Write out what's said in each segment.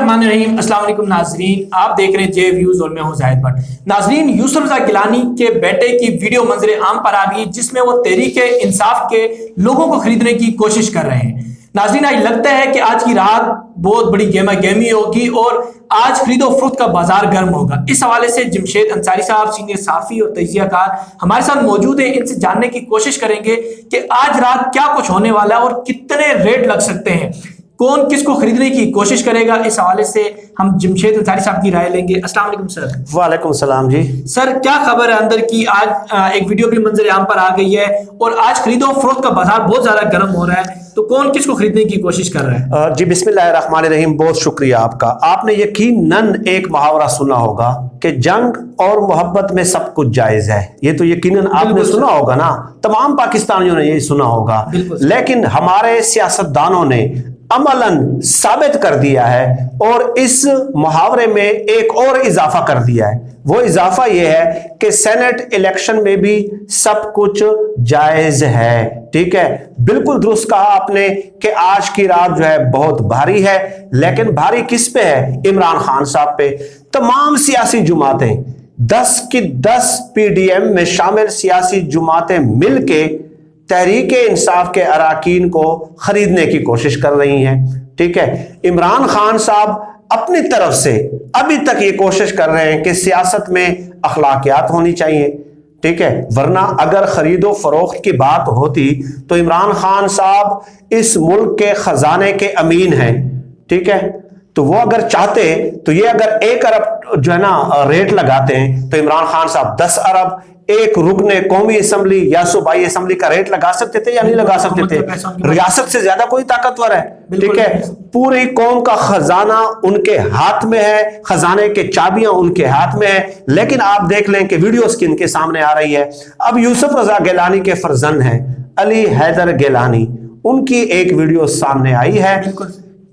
बिस्मिल्लाहिर्रहमानिर्रहीम। अस्सलाम वालेकुम नाजरीन, आप देख रहे हैं जे व्यूज और मैं हूं जाहिद भट्ट। नाजरीन, यूसुफ रज़ा गिलानी के बेटे की वीडियो मंजर आम पर आ गई जिसमें वो तहरीक इंसाफ के लोगों को खरीदने की कोशिश कर रहे हैं। नाजरीन, आज लगता है कि आज की रात बहुत बड़ी गेमा गेमी होगी और आज खरीदो फरोख्त का बाजार गर्म होगा। इस हवाले से जमशेद अंसारी साहब, सीनियर साफी और तजियाकार हमारे साथ मौजूद है। इनसे जानने की कोशिश करेंगे कि आज रात क्या कुछ होने वाला है और कितने रेट लग सकते हैं, कौन किसको खरीदने की कोशिश करेगा। इस हवाले से हम जमशेद अंसारी साहब की राय लेंगे। अस्सलाम वालेकुम सर। वालेकुम सलाम जी। सर, क्या खबर है अंदर की? आज एक वीडियो भी मंजर आम पर आ गई है और आज खरीदो फरोख्त का बाजार बहुत ज्यादा गर्म हो रहा है, तो कौन किसको खरीदने की कोशिश कर रहा है? जी बिस्मिल्लाहिर्रहमानिर्रहीम, बहुत शुक्रिया आपका। आपने यकीनन एक मुहावरा सुना होगा कि जंग और मोहब्बत में सब कुछ जायज है। ये तो यकीनन आपने सुना होगा ना, तमाम पाकिस्तानियों ने ये सुना होगा। लेकिन हमारे सियासतदानों ने अमलन साबित कर दिया है और इस मुहावरे में एक और इजाफा कर दिया है। वो इजाफा ये है कि सेनेट इलेक्शन में भी सब कुछ जायज है। ठीक है, बिल्कुल दुरुस्त कहा आपने कि आज की रात जो है बहुत भारी है, लेकिन भारी किस पे है? इमरान खान साहब पे। तमाम सियासी जुमातें 10 की 10 पीडीएम में शामिल सियासी जुमातें मिलके तहरीक इंसाफ के अराकीन को खरीदने की कोशिश कर रही हैं। ठीक है, इमरान खान साहब अपनी तरफ से अभी तक ये कोशिश कर रहे हैं कि सियासत में अखलाकियात होनी चाहिए। ठीक है, वरना अगर खरीदो फरोख्त की बात होती तो इमरान खान साहब इस मुल्क के खजाने के अमीन हैं। ठीक है, तो वो अगर चाहते तो ये अगर 1 अरब जो है ना रेट लगाते हैं तो इमरान खान साहब 10 अरब एक रुकने कौमी असम्बली या सूबाई असम्बली का रेट लगा सकते थे या नहीं लगा सकते थे? रियासत से ज्यादा कोई ताकतवर है। ठीक है, पूरी कौम का खजाना उनके हाथ में है, खजाने के चाबियां उनके हाथ में है। लेकिन आप देख लें कि वीडियो स्क्रीन के सामने आ रही है। अब यूसुफ रजा गिलानी के फर्जंद हैं अली हैदर गिलानी, उनकी एक वीडियो सामने आई है।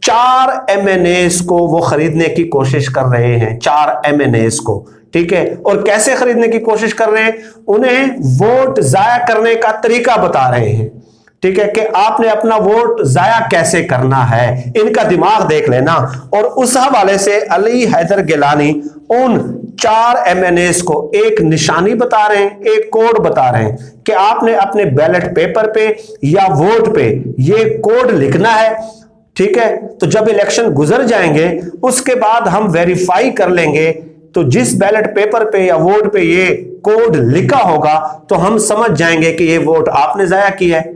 4 MNAs को वो खरीदने की कोशिश कर रहे हैं, 4 MNAs को। ठीक है, और कैसे खरीदने की कोशिश कर रहे हैं? उन्हें वोट जाया करने का तरीका बता रहे हैं। ठीक है, कि आपने अपना वोट जाया कैसे करना है, इनका दिमाग देख लेना। और उस हवाले से अली हैदर गिलानी उन 4 MNAs को एक निशानी बता रहे हैं, एक कोड बता रहे हैं कि आपने अपने बैलेट पेपर पे या वोट पे ये कोड लिखना है। ठीक है, तो जब इलेक्शन गुजर जाएंगे उसके बाद हम वेरीफाई कर लेंगे, तो जिस बैलेट पेपर पे या वोट पे ये कोड लिखा होगा तो हम समझ जाएंगे कि ये वोट आपने जाया किया है।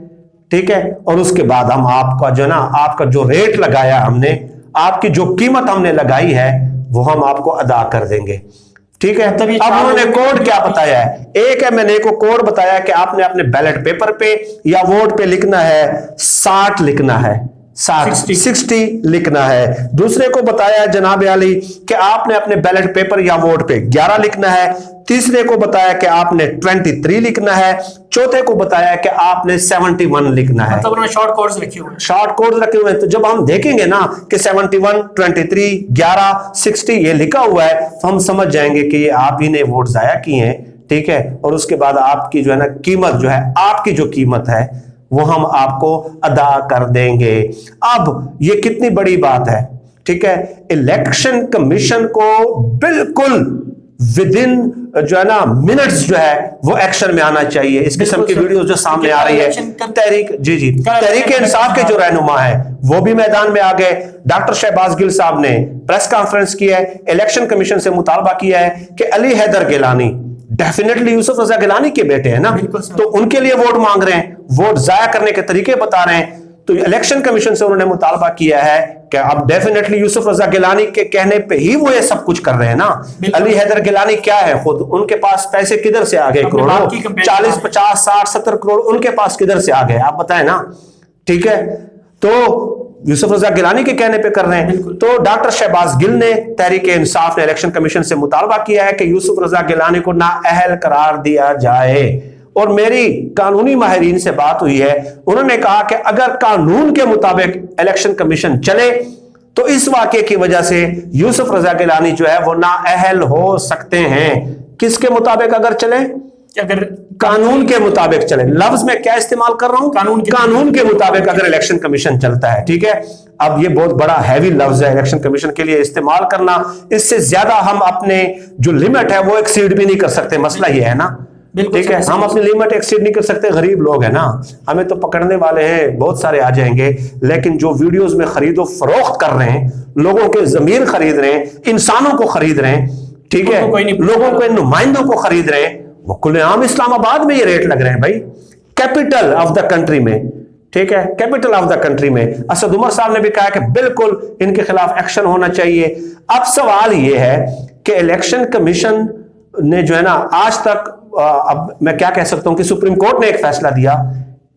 ठीक है, और उसके बाद हम आपका जो ना आपका जो रेट लगाया हमने, आपकी जो कीमत हमने लगाई है वो हम आपको अदा कर देंगे। ठीक है, अब उन्होंने कोड क्या बताया है? एक MNA को कोड बताया कि आपने अपने बैलेट पेपर पे या वोट पे लिखना है 60 लिखना है, 60 लिखना है। दूसरे को बताया जनाब अली कि आपने अपने बैलेट पेपर या वोट पे 11 लिखना है। तीसरे को बताया कि आपने 23 लिखना है। चौथे को बताया कि आपने 71 लिखना है। मतलब उन्होंने शॉर्ट कोड्स रखे हुए हैं। शॉर्ट कोड्स रखे हुए हैं। तो जब हम देखेंगे ना कि 71, 23, 11, 60 ये लिखा हुआ है तो हम समझ जाएंगे कि ये आप ही ने वोट जाया किए हैं। ठीक है, और उसके बाद आपकी जो है ना कीमत जो है, आपकी जो कीमत है वो हम आपको अदा कर देंगे। अब ये कितनी बड़ी बात है। ठीक है, इलेक्शन कमीशन को बिल्कुल विदिन जो है ना मिनट्स जो है वो एक्शन में आना चाहिए। इस किस्म की वीडियो जो सामने आ रही है, तहरीक इंसाफ के जो रहनुमा है वो भी मैदान में आ गए। डॉक्टर शहबाज गिल साहब ने प्रेस कॉन्फ्रेंस की है, इलेक्शन कमीशन से मुतालबा किया है कि अली हैदर गिलानी डेफिनेटली यूसुफ रजा गिलानी के बेटे हैं ना, तो उनके लिए वोट मांग रहे हैं, वोट जाया करने के तरीके बता रहे हैं। तो इलेक्शन कमीशन से उन्होंने मुतालबा किया है कि अब डेफिनेटली यूसुफ रजा गिलानी के कहने पे ही वो ये सब कुछ कर रहे हैं ना। अली हैदर गिलानी क्या है खुद, उनके पास पैसे किधर से आ गए? करोड़ों, 40, 50, 60, 70 करोड़ उनके पास किधर से आ गए? आप बताएं ना। ठीक है, तो यूसुफ रजा गिलानी के कहने पे कर रहे हैं। तो डॉक्टर शहबाज गिल ने, तहरीक इंसाफ ने इलेक्शन कमीशन से मुतालबा किया है कि यूसुफ रजा गिलानी को नाअहल करार दिया जाए। और मेरी कानूनी माहिरीन से बात हुई है, उन्होंने कहा कि अगर कानून के मुताबिक इलेक्शन कमीशन चले तो इस वाकये की वजह से यूसुफ रजा गिलानी जो है वो नाअहल हो सकते हैं। किसके मुताबिक अगर चले? कि अगर कानून के मुताबिक चले। लफ्ज में क्या इस्तेमाल कर रहा हूं, कानून के मुताबिक अगर इलेक्शन कमीशन चलता है, ठीक है। अब ये बहुत बड़ा हैवी लफ्ज है इलेक्शन कमीशन के लिए इस्तेमाल करना, इससे ज्यादा हम अपने जो लिमिट है वो एक्सीड भी नहीं कर सकते, मसला ये है ना, ठीक है। हम अपनी लिमिट एक्सीड नहीं कर सकते, गरीब लोग है ना, हमें तो पकड़ने वाले हैं बहुत सारे आ जाएंगे, लेकिन जो वीडियोस में खरीदो फरोख्त कर रहे हैं, लोगों के जमीर खरीद रहे हैं, इंसानों को खरीद रहे हैं, ठीक है, लोगों के नुमाइंदों को खरीद रहे हैं, वो खुलेआम इस्लामाबाद में ये रेट लग रहे हैं भाई, कैपिटल ऑफ द कंट्री में, ठीक है, कैपिटल ऑफ द कंट्री में। असद उमर साहब ने भी कहा कि बिल्कुल इनके खिलाफ एक्शन होना चाहिए। अब सवाल ये है कि इलेक्शन कमीशन ने जो है ना आज तक, अब मैं क्या कह सकता हूं कि सुप्रीम कोर्ट ने एक फैसला दिया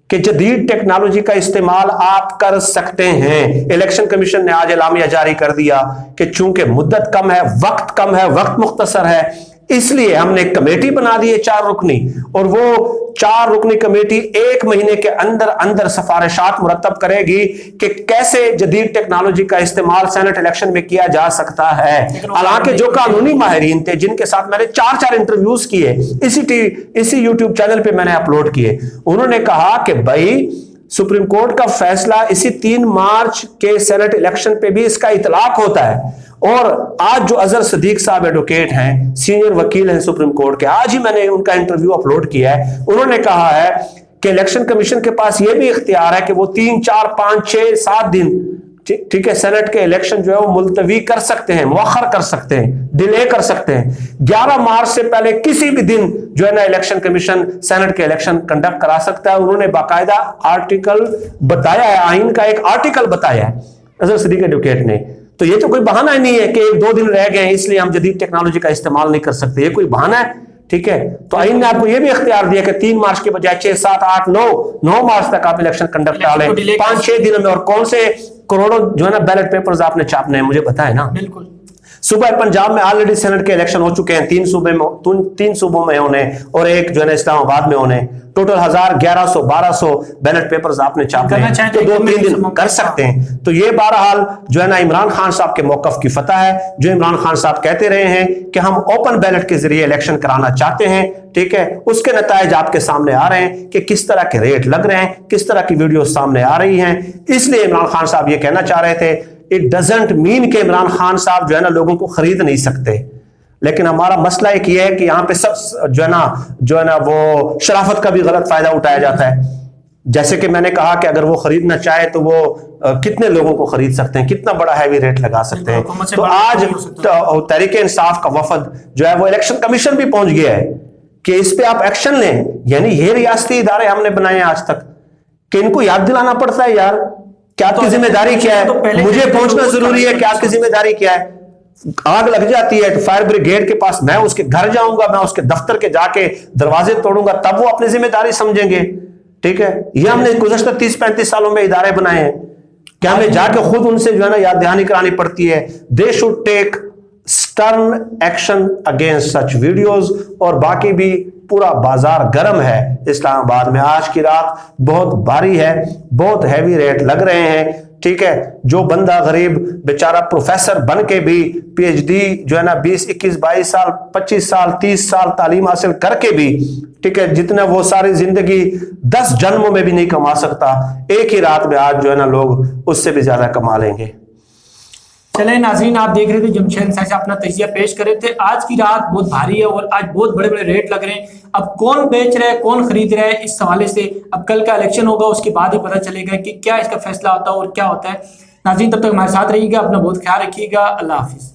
कि जदीद टेक्नोलॉजी का इस्तेमाल आप कर सकते हैं। इलेक्शन कमीशन ने आज एलामिया जारी कर दिया कि चूंकि मुद्दत कम है, वक्त मुख्तसर है, इसलिए हमने एक कमेटी बना दी है 4 रुकनी, और वो 4 रुकनी कमेटी 1 महीने के अंदर अंदर सिफारिशात मुरतब करेगी कि कैसे जदीद टेक्नोलॉजी का इस्तेमाल सेनेट इलेक्शन में किया जा सकता है। हालांकि जो कानूनी माहिरीन थे जिनके साथ मैंने 4 इंटरव्यूज किए, इसी यूट्यूब चैनल पे मैंने अपलोड किए, उन्होंने कहा कि भाई सुप्रीम कोर्ट का फैसला इसी 3 मार्च के सेनेट इलेक्शन पे भी इसका इतलाक होता है। और आज जो अजहर सदीक साहब एडवोकेट हैं, सीनियर वकील हैं सुप्रीम कोर्ट के, आज ही मैंने उनका इंटरव्यू अपलोड किया है, उन्होंने कहा है कि इलेक्शन कमीशन के पास यह भी इख्तियार है कि वो 3, 4, 5, 6, 7 दिन, ठीक है, सेनेट के इलेक्शन जो है वो मुलतवी कर सकते हैं, मुअख्खर कर सकते हैं, डिले कर सकते हैं। 11 मार्च से पहले किसी भी दिन जो है ना इलेक्शन कमीशन सेनेट के इलेक्शन कंडक्ट करा सकता है। उन्होंने बाकायदा आर्टिकल बताया है, आइन का एक आर्टिकल बताया है अजहर सदीक एडवोकेट ने। तो ये तो कोई बहाना ही नहीं है कि 1-2 दिन रह गए इसलिए हम जदीद टेक्नोलॉजी का इस्तेमाल नहीं कर सकते, ये कोई बहाना है, ठीक है। तो आइन ने आपको ये भी इख्तियार दिया कि 3 मार्च के बजाय 6, 7, 8, 9 मार्च तक आप इलेक्शन कंडक्ट करा लें, 5-6 दिनों में। और कौन से करोड़ों जो है ना बैलेट पेपर्स आपने छापने हैं, मुझे पता है ना। बिल्कुल। सुबह पंजाब में ऑलरेडी सेनेट के इलेक्शन हो चुके हैं, 3 सूबों में होने और एक जो है ना इस्लामाबाद में होने। टोटल 1100-1200 बैलेट पेपर्स आपने छापने हैं, तो 2-3 दिन कर सकते हैं। तो ये बहरहाल जो है ना इमरान खान साहब के मौकफ की फतह है, जो इमरान खान साहब कहते रहे हैं कि हम ओपन बैलेट के जरिए इलेक्शन कराना चाहते हैं, ठीक है। उसके नतायज आपके सामने आ रहे हैं कि किस तरह के रेट लग रहे हैं, किस तरह की वीडियो सामने आ रही हैं। इसलिए इमरान खान साहब ये कहना चाह रहे थे, इट डजंट मीन कि इमरान खान साहब जो है ना लोगों को खरीद नहीं सकते, लेकिन हमारा मसला एक ये है कि यहाँ पे सब जो है ना वो शराफत का भी गलत फायदा उठाया जाता है। जैसे कि मैंने कहा कि अगर वो खरीदना चाहे तो वो कितने लोगों को खरीद सकते हैं, कितना बड़ा हैवी रेट लगा सकते हैं। तो आज तहरीक इंसाफ का वफद जो है वो इलेक्शन कमीशन भी पहुंच गया है कि इस पे आप एक्शन लें। यानी ये रियासती इदारे हमने बनाए हैं आज तक कि इनको याद दिलाना पड़ता है यार कि आपकी जिम्मेदारी क्या है, मुझे पहुंचना जरूरी है कि आपकी जिम्मेदारी क्या है। आग लग जाती है तो फायर ब्रिगेड के पास मैं उसके घर जाऊंगा, मैं उसके दफ्तर के जाके दरवाजे तोड़ूंगा, तब वो अपनी जिम्मेदारी समझेंगे, ठीक है। ये हमने गुज़श्ता 30-35 सालों में इदारे बनाए हैं कि हमें जाके खुद उनसे जो है ना याद दहानी करानी पड़ती है। They should take stern action against such videos. और बाकी भी पूरा बाजार गर्म है इस्लामाबाद में। आज की रात बहुत भारी है, बहुत हैवी रेट लग रहे हैं, ठीक है। जो बंदा गरीब बेचारा प्रोफेसर बन के भी पीएचडी जो है ना 20, 21, 22 साल, 25 साल, 30 साल तालीम हासिल करके भी, ठीक है, जितना वो सारी जिंदगी 10 जन्मों में भी नहीं कमा सकता, एक ही रात में आज जो है ना लोग उससे भी ज्यादा कमा लेंगे। चले नाज़रीन, आप देख रहे थे जमशेद साहब अपना तजिया पेश कर रहे थे। आज की रात बहुत भारी है और आज बहुत बड़े बड़े रेट लग रहे हैं। अब कौन बेच रहा है, कौन खरीद रहा है, इस हवाले से अब कल का इलेक्शन होगा, उसके बाद ही पता चलेगा कि क्या इसका फैसला होता है और क्या होता है। नाज़रीन, तब तक हमारे साथ रहिएगा, अपना बहुत ख्याल रखिएगा। अल्लाह हाफिज।